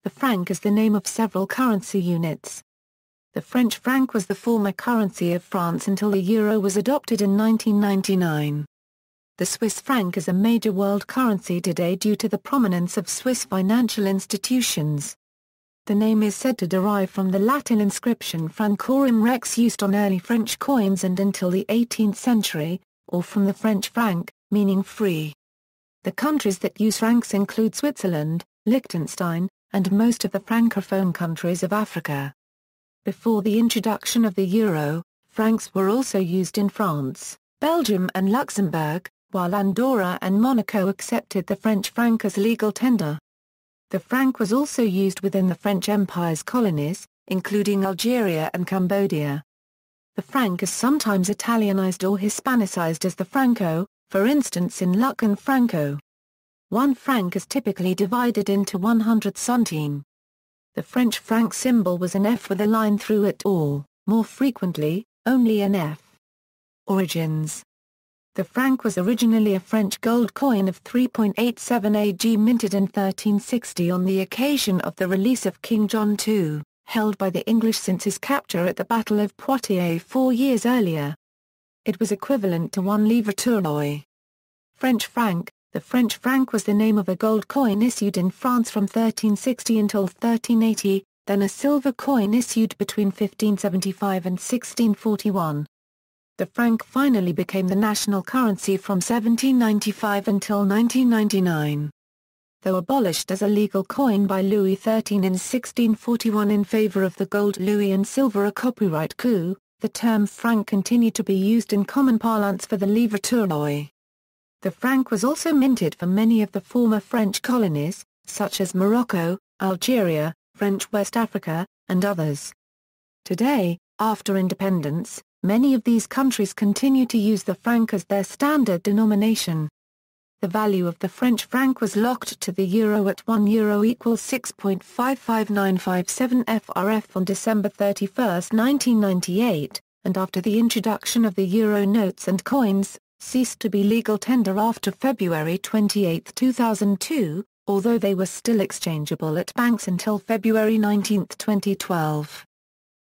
the franc is the name of several currency units. The French franc was the former currency of France until the euro was adopted in 1999. The Swiss franc is a major world currency today due to the prominence of Swiss financial institutions. The name is said to derive from the Latin inscription francorum rex used on early French coins and until the 18th century, or from the French franc, meaning free. The countries that use francs include Switzerland, Liechtenstein, and most of the francophone countries of Africa. Before the introduction of the euro, francs were also used in France, Belgium and Luxembourg, while Andorra and Monaco accepted the French franc as legal tender. The franc was also used within the French Empire's colonies, including Algeria and Cambodia. The franc is sometimes Italianized or Hispanicized as the franco, for instance in Luc and Franco. 1 franc is typically divided into 100 centimes. The French franc symbol was an F with a line through it or, more frequently, only an F. Origins. The franc was originally a French gold coin of 3.87 AG minted in 1360 on the occasion of the release of King John II, held by the English since his capture at the Battle of Poitiers 4 years earlier. It was equivalent to 1 livre tournois. French franc. The French franc was the name of a gold coin issued in France from 1360 until 1380, then a silver coin issued between 1575 and 1641. The franc finally became the national currency from 1795 until 1999. Though abolished as a legal coin by Louis XIII in 1641 in favor of the gold louis and silver a copyright coup, the term franc continued to be used in common parlance for the livre tournois. The franc was also minted for many of the former French colonies, such as Morocco, Algeria, French West Africa, and others. Today, after independence, many of these countries continue to use the franc as their standard denomination. The value of the French franc was locked to the euro at €1 equals 6.55957 FRF on December 31, 1998, and after the introduction of the euro notes and coins, ceased to be legal tender after February 28, 2002, although they were still exchangeable at banks until February 19, 2012.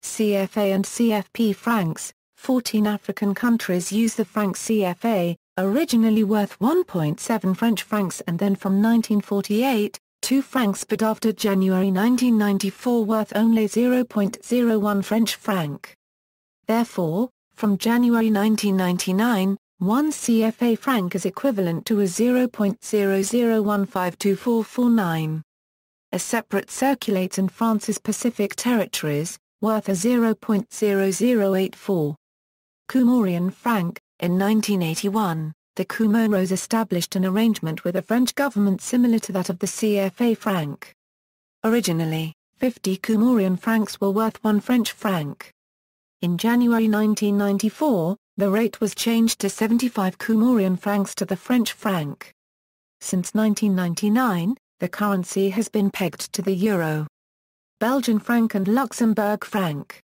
CFA and CFP francs. 14 African countries use the franc CFA, originally worth 1.7 French francs and then from 1948, 2 francs but after January 1994 worth only 0.01 French franc. Therefore, from January 1999, 1 CFA franc is equivalent to a 0.00152449. A separate circulates in France's Pacific territories, worth a 0.0084. Comorian franc. In 1981, the Comoros established an arrangement with the French government similar to that of the CFA franc. Originally, 50 Comorian francs were worth 1 French franc. In January 1994, the rate was changed to 75 Comorian francs to the French franc. Since 1999, the currency has been pegged to the euro. Belgian franc and Luxembourg franc.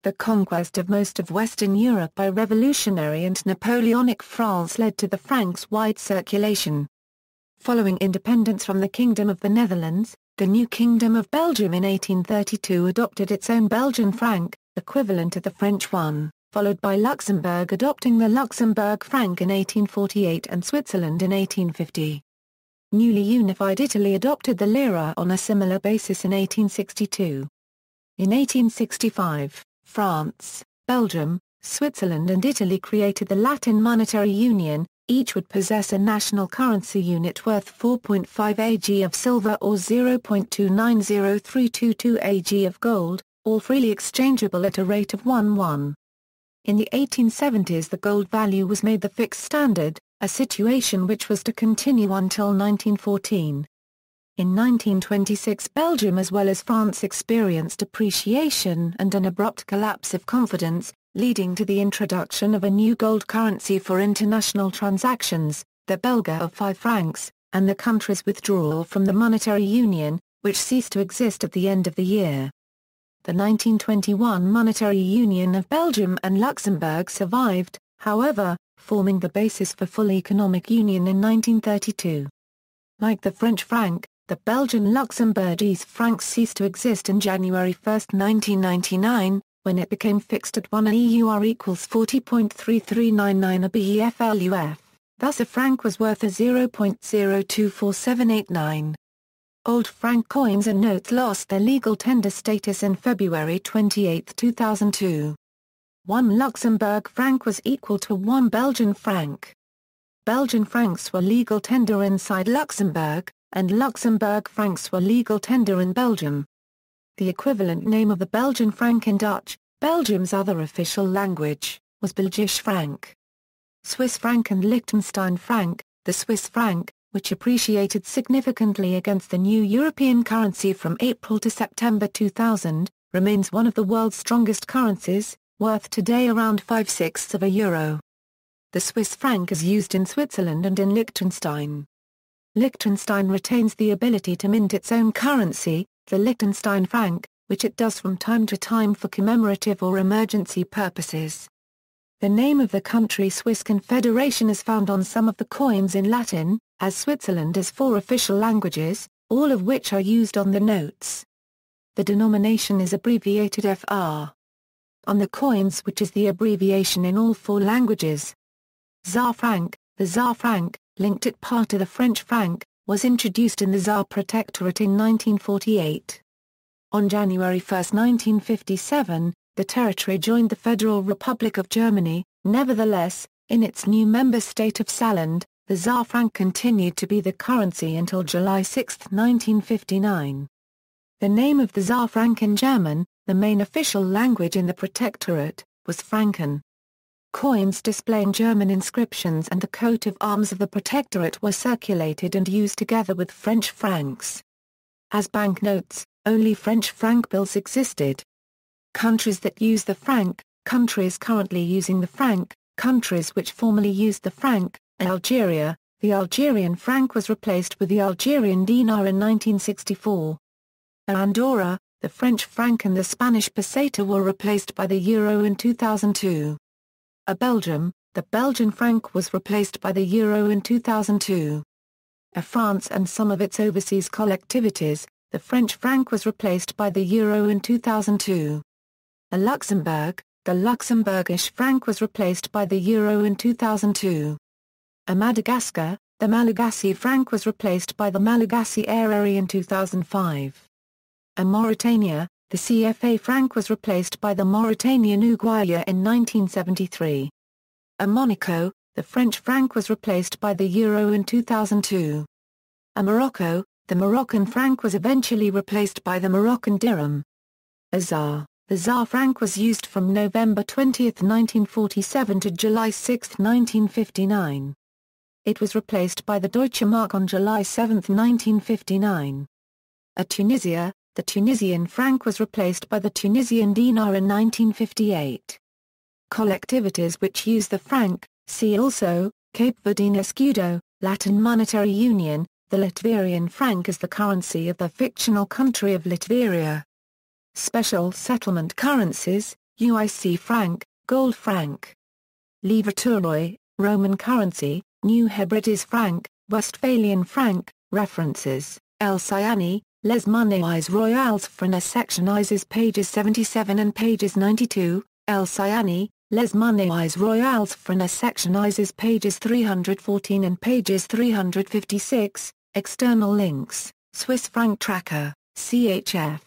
The conquest of most of Western Europe by revolutionary and Napoleonic France led to the franc's wide circulation. Following independence from the Kingdom of the Netherlands, the new Kingdom of Belgium in 1832 adopted its own Belgian franc, equivalent to the French one, followed by Luxembourg adopting the Luxembourg franc in 1848 and Switzerland in 1850. Newly unified Italy adopted the lira on a similar basis in 1862. In 1865, France, Belgium, Switzerland and Italy created the Latin Monetary Union. Each would possess a national currency unit worth 4.5 AG of silver or 0.290322 AG of gold, all freely exchangeable at a rate of 1:1. In the 1870s the gold value was made the fixed standard, a situation which was to continue until 1914. In 1926 Belgium as well as France experienced appreciation and an abrupt collapse of confidence, leading to the introduction of a new gold currency for international transactions, the Belga of 5 francs, and the country's withdrawal from the monetary union, which ceased to exist at the end of the year. The 1921 monetary union of Belgium and Luxembourg survived, however, forming the basis for full economic union in 1932. Like the French franc, the Belgian Luxembourgese franc ceased to exist in January 1, 1999, when it became fixed at 1 EUR equals 40.3399 a BEFLUF, thus a franc was worth a 0.024789. Old franc coins and notes lost their legal tender status in February 28, 2002. 1 Luxembourg franc was equal to 1 Belgian franc. Belgian francs were legal tender inside Luxembourg, and Luxembourg francs were legal tender in Belgium. The equivalent name of the Belgian franc in Dutch, Belgium's other official language, was Belgisch franc. Swiss franc and Liechtenstein franc, the Swiss franc, which appreciated significantly against the new European currency from April to September 2000, remains one of the world's strongest currencies, worth today around 5/6 of a euro. The Swiss franc is used in Switzerland and in Liechtenstein. Liechtenstein retains the ability to mint its own currency, the Liechtenstein franc, which it does from time to time for commemorative or emergency purposes. The name of the country Swiss Confederation is found on some of the coins in Latin, as Switzerland has 4 official languages, all of which are used on the notes. The denomination is abbreviated FR. On the coins, which is the abbreviation in all 4 languages. Czar franc, the Czar franc, linked it part to the French franc, was introduced in the Czar Protectorate in 1948. On January 1, 1957, the territory joined the Federal Republic of Germany. Nevertheless, in its new member state of Saarland, the Czar franc continued to be the currency until July 6, 1959. The name of the Czar franc in German, the main official language in the Protectorate, was Franken. Coins displaying German inscriptions and the coat of arms of the Protectorate were circulated and used together with French francs. As banknotes, only French franc bills existed. Countries that use the franc, countries currently using the franc, countries which formerly used the franc: Algeria, the Algerian franc was replaced with the Algerian dinar in 1964. Andorra, the French franc and the Spanish peseta were replaced by the euro in 2002. Belgium, the Belgian franc was replaced by the euro in 2002. France and some of its overseas collectivities, the French franc was replaced by the euro in 2002. Luxembourg, the Luxembourgish franc was replaced by the euro in 2002. Madagascar, the Malagasy franc was replaced by the Malagasy airari in 2005. Mauritania, the CFA franc was replaced by the Mauritanian ouguiya in 1973. Monaco, the French franc was replaced by the euro in 2002. Morocco, the Moroccan franc was eventually replaced by the Moroccan dirham. Czar, the Czar franc was used from November 20, 1947 to July 6, 1959. It was replaced by the Deutsche Mark on July 7, 1959. Tunisia, the Tunisian franc was replaced by the Tunisian dinar in 1958. Collectivities which use the franc, see also, Cape Verdean escudo, Latin Monetary Union, the Latvian franc is the currency of the fictional country of Latveria. Special settlement currencies, UIC franc, gold franc. Livre turoi, Roman currency, New Hebrides franc, Westphalian franc. References, El Sayani, Les Monnaies Royales Francaises sectionizes pages 77 and pages 92, El Sayani, Les Monnaies Royales Francaises sectionizes pages 314 and pages 356, external links, Swiss franc tracker, CHF.